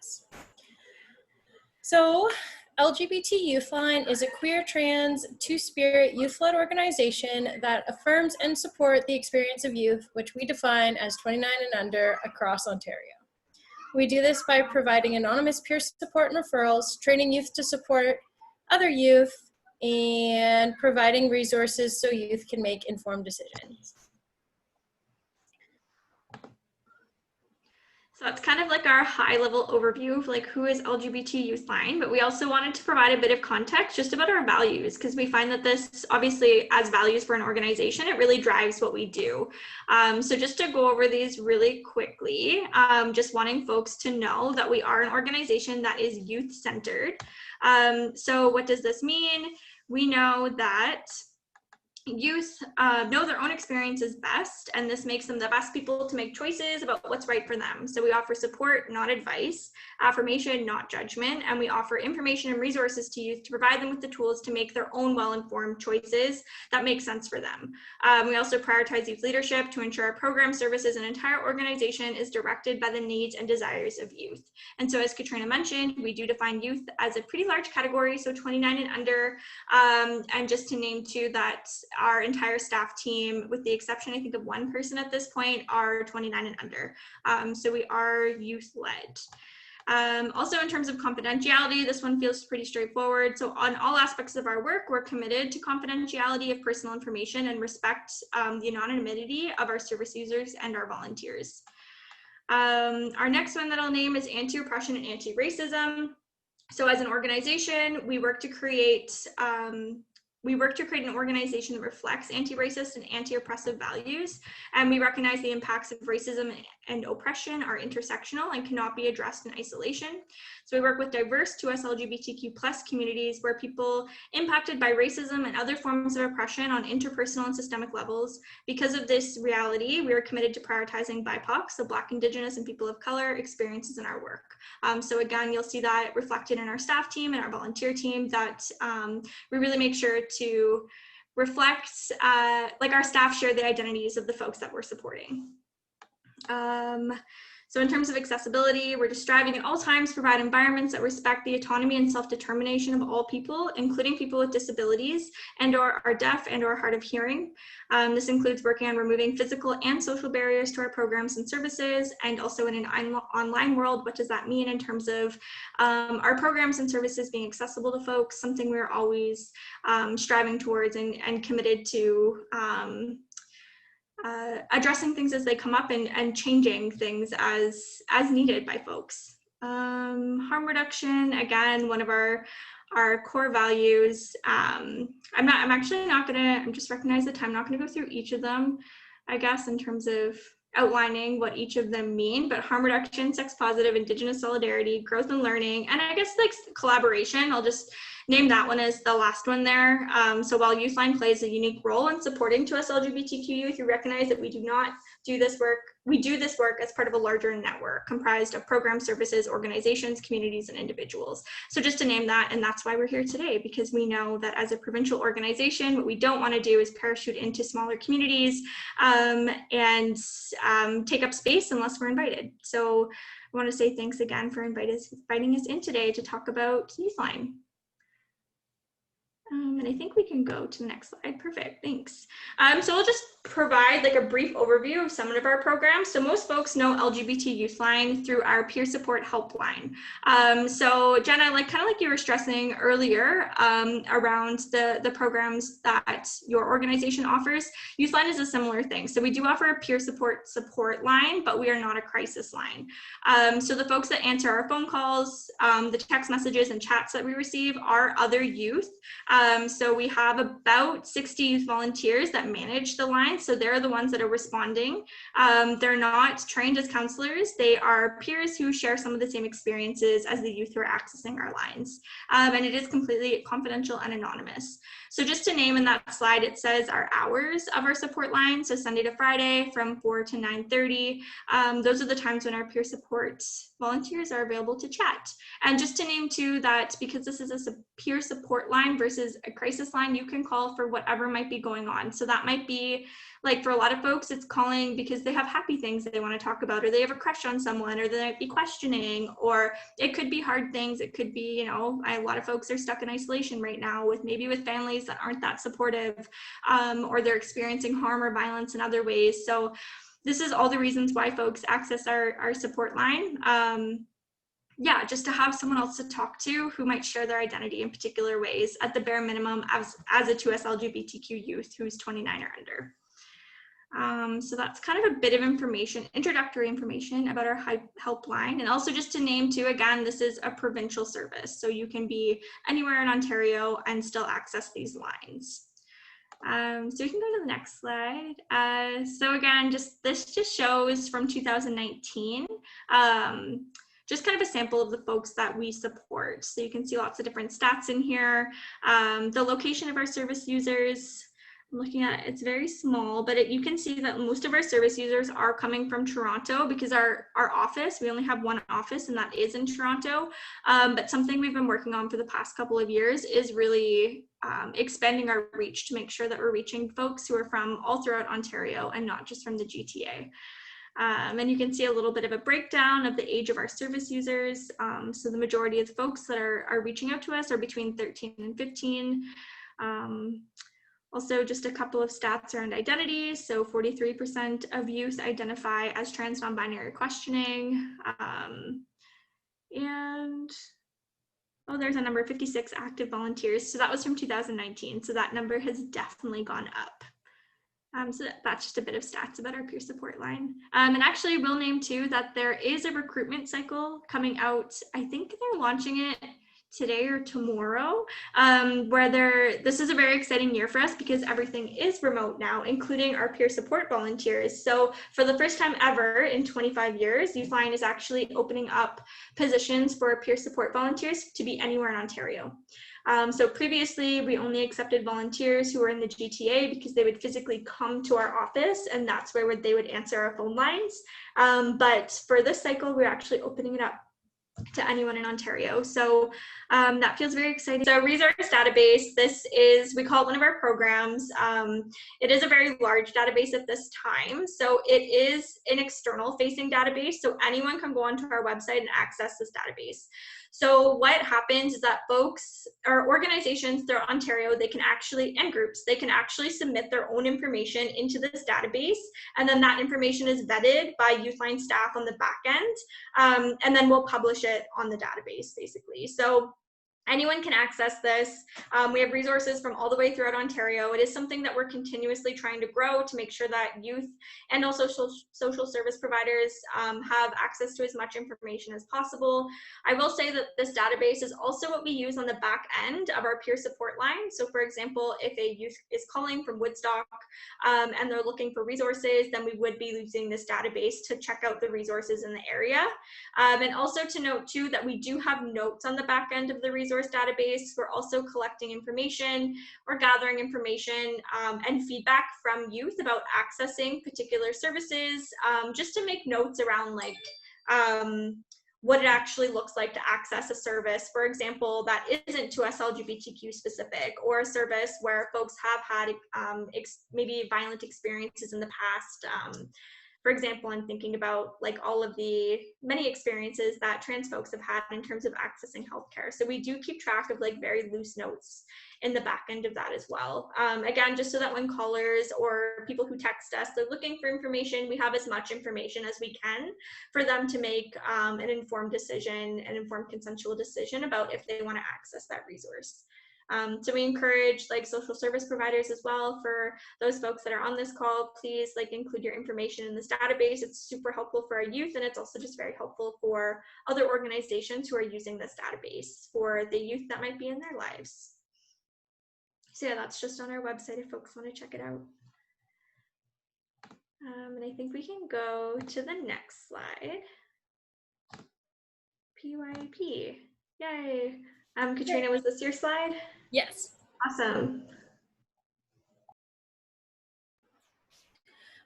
Wellness. So LGBT YouthLine is a queer, trans, two-spirit, youth-led organization that affirms and supports the experience of youth, which we define as 29 and under across Ontario. We do this by providing anonymous peer support and referrals, training youth to support other youth, and providing resources so youth can make informed decisions. So that's kind of like our high level overview of like who is LGBT YouthLine, but we also wanted to provide a bit of context just about our values, because we find that this obviously as values for an organization, it really drives what we do. So just to go over these really quickly, just wanting folks to know that we are an organization that is youth centered. So what does this mean? We know that youth know their own experiences best, and this makes them the best people to make choices about what's right for them. So we offer support, not advice, affirmation, not judgment, and we offer information and resources to youth to provide them with the tools to make their own well-informed choices that make sense for them. We also prioritize youth leadership to ensure our program, services, and entire organization is directed by the needs and desires of youth. And so as Katrina mentioned, we do define youth as a pretty large category, so 29 and under, and just to name two, that our entire staff team, with the exception, I think, of one person at this point, are 29 and under. So we are youth-led. Also, in terms of confidentiality, this one feels pretty straightforward. So on all aspects of our work, we're committed to confidentiality of personal information and respect the anonymity of our service users and our volunteers. Our next one that I'll name is anti-oppression and anti-racism. So as an organization, we work to create an organization that reflects anti-racist and anti-oppressive values, and we recognize the impacts of racism and oppression are intersectional and cannot be addressed in isolation. So we work with diverse 2S LGBTQ+ communities where people impacted by racism and other forms of oppression on interpersonal and systemic levels. Because of this reality, we are committed to prioritizing BIPOC, so Black, Indigenous, and people of color experiences in our work. So again, you'll see that reflected in our staff team and our volunteer team, that we really make sure to reflect, like our staff share the identities of the folks that we're supporting. So in terms of accessibility, we're just striving at all times to provide environments that respect the autonomy and self-determination of all people, including people with disabilities and or are deaf and or hard of hearing. This includes working on removing physical and social barriers to our programs and services, and also in an online world, what does that mean in terms of our programs and services being accessible to folks, something we're always striving towards and committed to addressing things as they come up and changing things as needed by folks. Harm reduction, again, one of our core values. I'm just recognize the time, I'm not gonna go through each of them, I guess, in terms of outlining what each of them mean, but harm reduction, sex positive, Indigenous solidarity, growth and learning, and I guess like collaboration, I'll just name that one as the last one there. So while YouthLine plays a unique role in supporting 2S LGBTQ youth, you recognize that we do not do this work, we do this work as part of a larger network comprised of programs, services, organizations, communities, and individuals. So just to name that, and that's why we're here today, because we know that as a provincial organization, what we don't want to do is parachute into smaller communities and take up space unless we're invited. So I want to say thanks again for inviting us in today to talk about YouthLine. And I think we can go to the next slide. Perfect, thanks. So I'll just provide like a brief overview of some of our programs. So most folks know LGBT YouthLine through our peer support HelpLine. So Jenna, kind of like you were stressing earlier around the programs that your organization offers, YouthLine is a similar thing. So we do offer a peer support line, but we are not a crisis line. So the folks that answer our phone calls, the text messages and chats that we receive are other youth. So we have about 60 youth volunteers that manage the line. So they're the ones that are responding. They're not trained as counselors. They are peers who share some of the same experiences as the youth who are accessing our lines. And it is completely confidential and anonymous. So just to name in that slide, it says our hours of our support line. So Sunday to Friday from 4 to 9:30. Those are the times when our peer support volunteers are available to chat. And just to name too that because this is a peer support line versus is a crisis line you can call for whatever might be going on. So that might be like, for a lot of folks, it's calling because they have happy things that they want to talk about, or they have a crush on someone, or they might be questioning, or it could be hard things. It could be, you know, a lot of folks are stuck in isolation right now with families that aren't that supportive, or they're experiencing harm or violence in other ways. So this is all the reasons why folks access our support line. Yeah, just to have someone else to talk to who might share their identity in particular ways, at the bare minimum, as a 2S LGBTQ youth who's 29 or under. So that's kind of a bit of information, introductory information about our HelpLine. And also just to name too, again, this is a provincial service. So you can be anywhere in Ontario and still access these lines. So you can go to the next slide. So again, this just shows from 2019, just kind of a sample of the folks that we support. So you can see lots of different stats in here. The location of our service users, I'm looking at it, it's very small, but you can see that most of our service users are coming from Toronto, because our office, we only have one office, and that is in Toronto. But something we've been working on for the past couple of years is really expanding our reach to make sure that we're reaching folks who are from all throughout Ontario and not just from the GTA. And you can see a little bit of a breakdown of the age of our service users. So the majority of the folks that are reaching out to us are between 13 and 15. Also, just a couple of stats around identity. So 43% of youth identify as trans, non-binary, questioning. And oh, there's a number, 56 active volunteers. So that was from 2019. So that number has definitely gone up. So that's just a bit of stats about our peer support line. And actually, we'll name too that there is a recruitment cycle coming out. I think they're launching it today or tomorrow, this is a very exciting year for us because everything is remote now, including our peer support volunteers. So for the first time ever in 25 years, YouthLine is actually opening up positions for peer support volunteers to be anywhere in Ontario. So previously, we only accepted volunteers who were in the GTA because they would physically come to our office, and that's where they would answer our phone lines. But for this cycle, we're actually opening it up to anyone in Ontario. So that feels very exciting. So resource database, we call it one of our programs. It is a very large database at this time. So it is an external facing database. So anyone can go onto our website and access this database. So what happens is that folks or organizations throughout Ontario, and groups, they can actually submit their own information into this database. And then that information is vetted by YouthLine staff on the back end. And then we'll publish it on the database, basically. So anyone can access this. We have resources from all the way throughout Ontario. It is something that we're continuously trying to grow to make sure that youth and also social service providers have access to as much information as possible. I will say that this database is also what we use on the back end of our peer support line. So for example, if a youth is calling from Woodstock and they're looking for resources, then we would be using this database to check out the resources in the area. And also to note too that we do have notes on the back end of the resource database. We're also collecting information or gathering information and feedback from youth about accessing particular services, just to make notes around like what it actually looks like to access a service, for example, that isn't 2S LGBTQ specific, or a service where folks have had maybe violent experiences in the past. For example, I'm thinking about like all of the many experiences that trans folks have had in terms of accessing healthcare. So we do keep track of like very loose notes in the back end of that as well. Again, just so that when callers or people who text us, they're looking for information, we have as much information as we can for them to make an informed decision, an informed consensual decision about if they want to access that resource. So we encourage like social service providers as well. For those folks that are on this call, please like include your information in this database. It's super helpful for our youth, and it's also just very helpful for other organizations who are using this database for the youth that might be in their lives. So yeah, that's just on our website if folks want to check it out. And I think we can go to the next slide. PYAP, yay. Katrina, was this your slide? Yes. Awesome.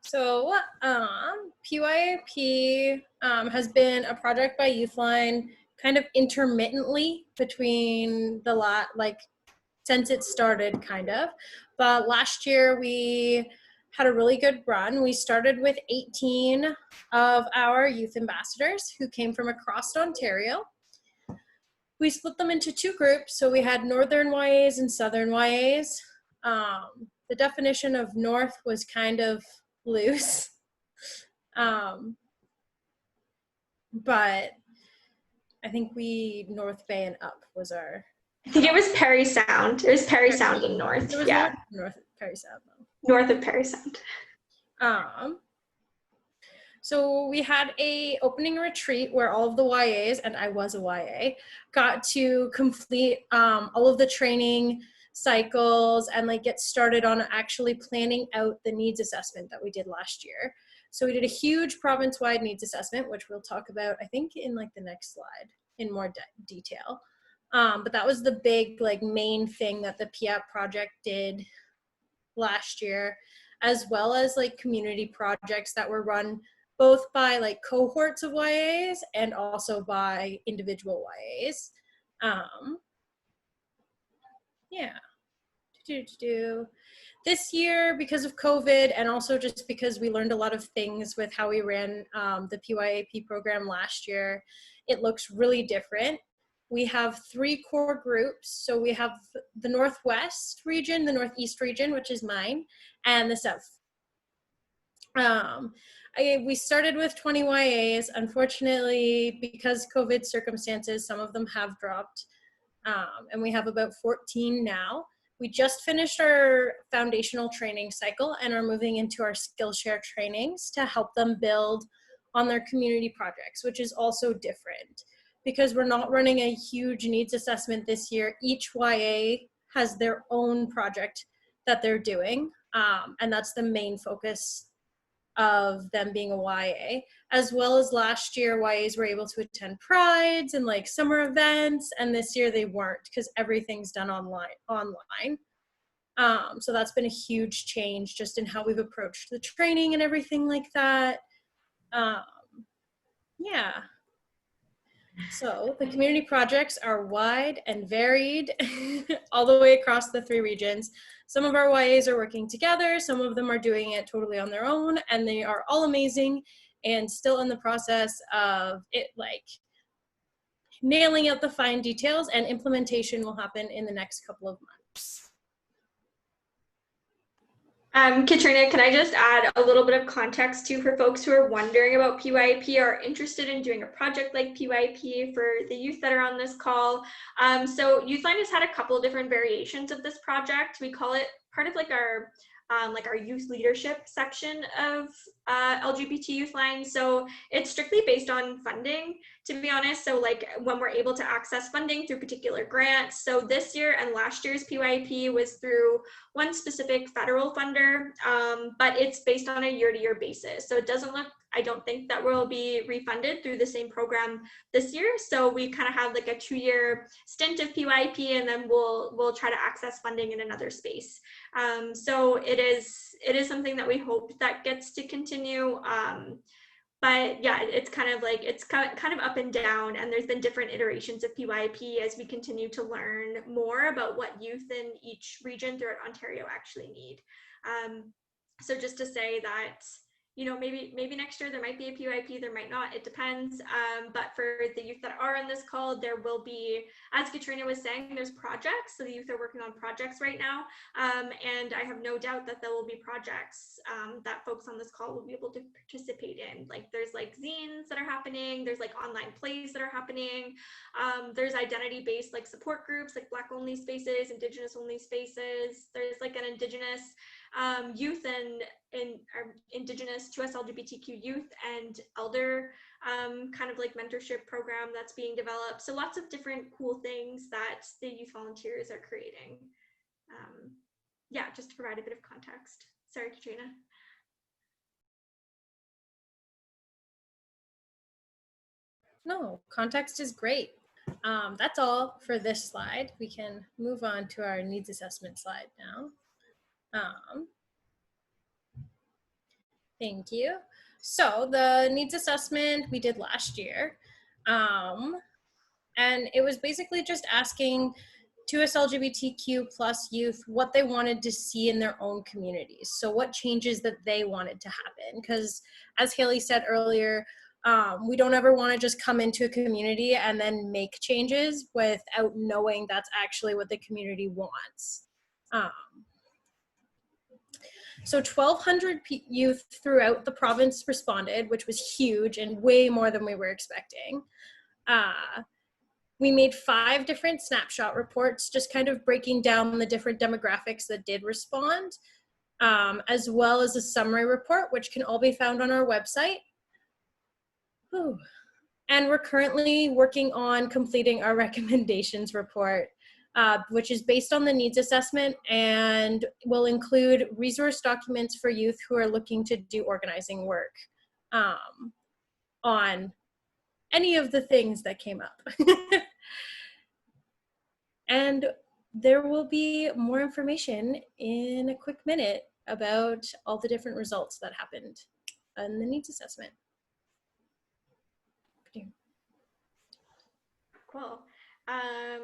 So PYAP has been a project by YouthLine kind of intermittently between since it started, kind of. But last year we had a really good run. We started with 18 of our youth ambassadors who came from across Ontario. We split them into two groups. So we had Northern YAs and Southern YAs. The definition of North was kind of loose. But I think North Bay and up was our. I think it was Perry Sound. It was Perry Sound in North. It was yeah. North of Perry Sound though. North of Perry Sound. So we had a opening retreat where all of the YAs, and I was a YA, got to complete all of the training cycles and like get started on actually planning out the needs assessment that we did last year. So we did a huge province-wide needs assessment, which we'll talk about, I think, in like the next slide in more detail. But that was the big like main thing that the PYAP project did last year, as well as like community projects that were run both by like cohorts of YAs and also by individual YAs. Yeah. This year, because of COVID and also just because we learned a lot of things with how we ran the PYAP program last year, it looks really different. We have 3 core groups. So we have the Northwest region, the Northeast region, which is mine, and the South. We started with 20 YAs. Unfortunately, because COVID circumstances, some of them have dropped, and we have about 14 now. We just finished our foundational training cycle and are moving into our Skillshare trainings to help them build on their community projects, which is also different because we're not running a huge needs assessment this year. Each YA has their own project that they're doing, and that's the main focus of them being a YA. As well as last year, YAs were able to attend prides and like summer events, and this year they weren't because everything's done online. So that's been a huge change just in how we've approached the training and everything like that. Yeah. So the community projects are wide and varied all the way across the 3 regions. Some of our YAs are working together, some of them are doing it totally on their own, and they are all amazing and still in the process of it, like nailing out the fine details, and implementation will happen in the next couple of months. Katrina, can I just add a little bit of context too for folks who are wondering about PYAP or are interested in doing a project like PYAP for the youth that are on this call? So YouthLine has had a couple of different variations of this project. We call it part of like our youth leadership section of LGBT YouthLine. So it's strictly based on funding, to be honest. So like when we're able to access funding through particular grants. So this year and last year's PYAP was through one specific federal funder, but it's based on a year-to-year basis. So it doesn't look, I don't think that we'll be refunded through the same program this year. So we kind of have like a 2-year stint of PYAP, and then we'll try to access funding in another space. So it is something that we hope that gets to continue. But yeah, it's kind of up and down, and there's been different iterations of PYAP as we continue to learn more about what youth in each region throughout Ontario actually need. So just to say that, you know, maybe next year there might be a PYAP, there might not, it depends. But for the youth that are on this call, there will be, as Katrina was saying, there's projects. So the youth are working on projects right now. And I have no doubt that there will be projects that folks on this call will be able to participate in. Like there's like zines that are happening, there's like online plays that are happening. There's identity-based like support groups, like Black only spaces, Indigenous only spaces. There's like an Indigenous youth and Indigenous 2S LGBTQ youth and elder kind of like mentorship program that's being developed. So lots of different cool things that the youth volunteers are creating. Yeah, just to provide a bit of context. Sorry, Katrina. No, context is great. That's all for this slide. We can move on to our needs assessment slide now. Thank you. So the needs assessment we did last year, and it was basically just asking 2S LGBTQ plus youth what they wanted to see in their own communities. So what changes that they wanted to happen. Because as Haley said earlier, we don't ever want to just come into a community and then make changes without knowing that's actually what the community wants. So 1,200 youth throughout the province responded, which was huge and way more than we were expecting. We made 5 different snapshot reports, just kind of breaking down the different demographics that did respond, as well as a summary report, which can all be found on our website. Whew. And we're currently working on completing our recommendations report, which is based on the needs assessment and will include resource documents for youth who are looking to do organizing work on any of the things that came up. And there will be more information in a quick minute about all the different results that happened in the needs assessment. Cool.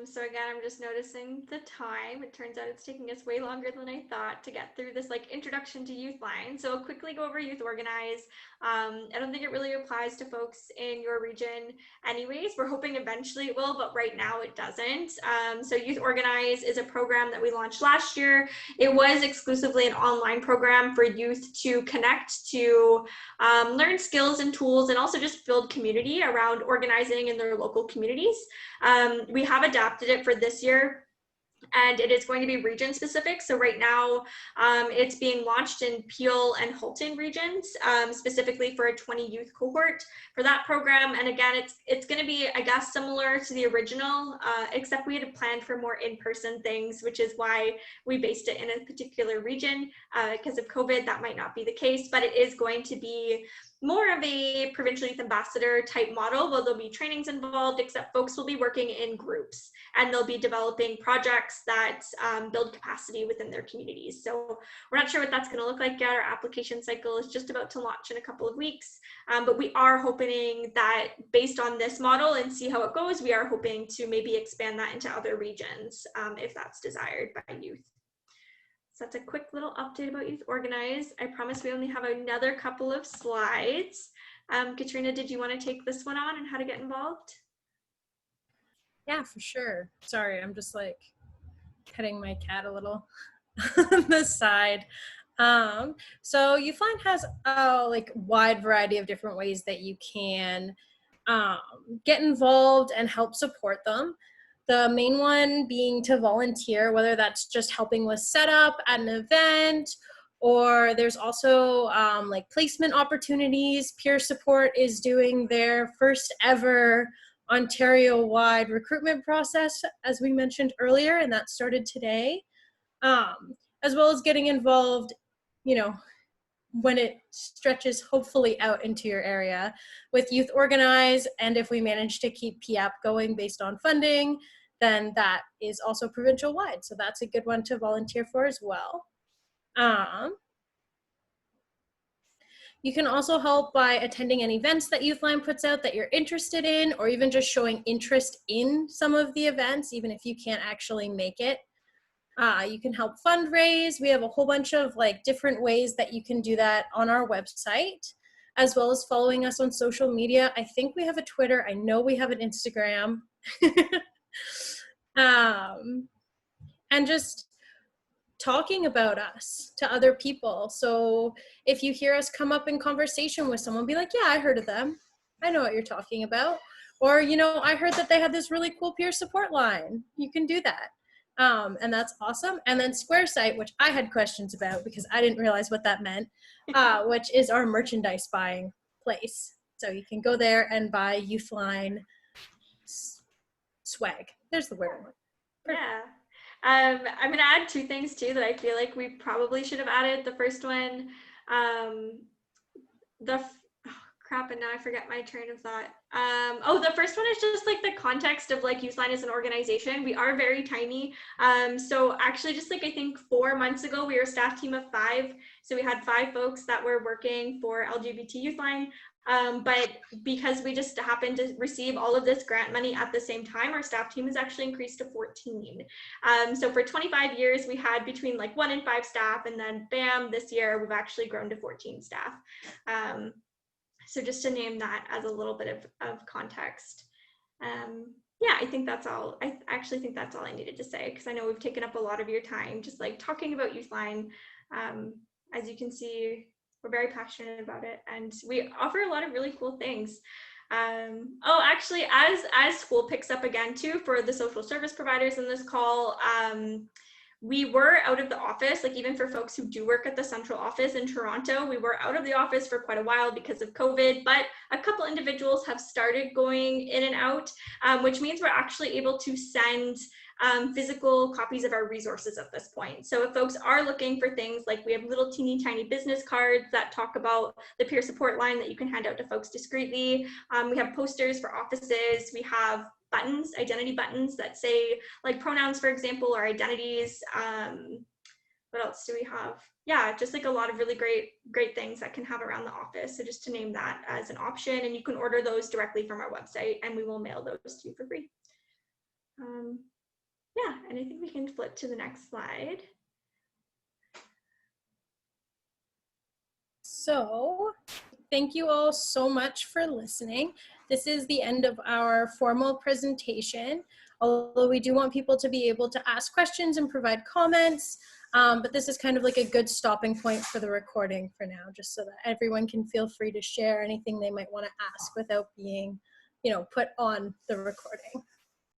So again, I'm just noticing the time. It turns out it's taking us way longer than I thought to get through this like introduction to YouthLine. So I'll quickly go over Youth Organize. I don't think it really applies to folks in your region anyways. We're hoping eventually it will, but right now it doesn't. So Youth Organize is a program that we launched last year. It was exclusively an online program for youth to connect, to learn skills and tools, and also just build community around organizing in their local communities. We have adapted it for this year, and it is going to be region specific. So right now it's being launched in Peel and Halton regions, specifically for a 20 youth cohort for that program. And again, it's going to be, I guess, similar to the original, except we had planned for more in-person things, which is why we based it in a particular region. Because of COVID, that might not be the case, but it is going to be more of a provincial youth ambassador type model, where there'll be trainings involved, except folks will be working in groups and they'll be developing projects that build capacity within their communities. So we're not sure what that's going to look like yet. Our application cycle is just about to launch in a couple of weeks, but we are hoping that based on this model and see how it goes, we are hoping to maybe expand that into other regions if that's desired by youth. So that's a quick little update about Youth Organize. I promise we only have another couple of slides. Katrina, did you want to take this one on and how to get involved? Yeah, for sure. Sorry, I'm just like petting my cat a little on the side. So YouthLine has a like wide variety of different ways that you can get involved and help support them. The main one being to volunteer, whether that's just helping with setup at an event, or there's also like placement opportunities. Peer Support is doing their first ever Ontario-wide recruitment process, as we mentioned earlier, and that started today, as well as getting involved, you know, when it stretches hopefully out into your area with Youth Organize. And if we manage to keep PYAP going based on funding, then that is also provincial wide. So that's a good one to volunteer for as well. You can also help by attending any events that YouthLine puts out that you're interested in, or even just showing interest in some of the events, even if you can't actually make it. You can help fundraise. We have a whole bunch of like different ways that you can do that on our website, as well as following us on social media. I think we have a Twitter. I know we have an Instagram. And just talking about us to other people. So if you hear us come up in conversation with someone, be like, yeah, I heard of them. I know what you're talking about. Or, you know, I heard that they had this really cool peer support line. You can do that. And that's awesome. And then SquareSite, which I had questions about because I didn't realize what that meant, which is our merchandise buying place. So you can go there and buy YouthLine swag. There's the word. Yeah. I'm going to add 2 things too that I feel like we probably should have added. The first one, crap, and now I forget my train of thought. The first one is just like the context of like YouthLine as an organization. We are very tiny. So actually just like I think 4 months ago, we were a staff team of 5. So we had 5 folks that were working for LGBT YouthLine. But because we just happened to receive all of this grant money at the same time, our staff team has actually increased to 14. So for 25 years, we had between like 1 and 5 staff, and then bam, this year we've actually grown to 14 staff. So just to name that as a little bit of context. Yeah, I think that's all. I actually think that's all I needed to say, because I know we've taken up a lot of your time just like talking about YouthLine. As you can see, we're very passionate about it, and we offer a lot of really cool things. Oh, actually, as school picks up again too for the social service providers in this call, we were out of the office, like even for folks who do work at the central office in Toronto, we were out of the office for quite a while because of COVID, but a couple individuals have started going in and out, which means we're actually able to send physical copies of our resources at this point. So if folks are looking for things, like we have little teeny tiny business cards that talk about the peer support line that you can hand out to folks discreetly. We have posters for offices. We have buttons, identity buttons that say like pronouns, for example, or identities. What else do we have? Yeah, just like a lot of really great things that can have around the office. So just to name that as an option, and you can order those directly from our website, and we will mail those to you for free. Yeah, and I think we can flip to the next slide. So thank you all so much for listening. This is the end of our formal presentation, although we do want people to be able to ask questions and provide comments, but this is kind of like a good stopping point for the recording for now, just so that everyone can feel free to share anything they might want to ask without being, put on the recording.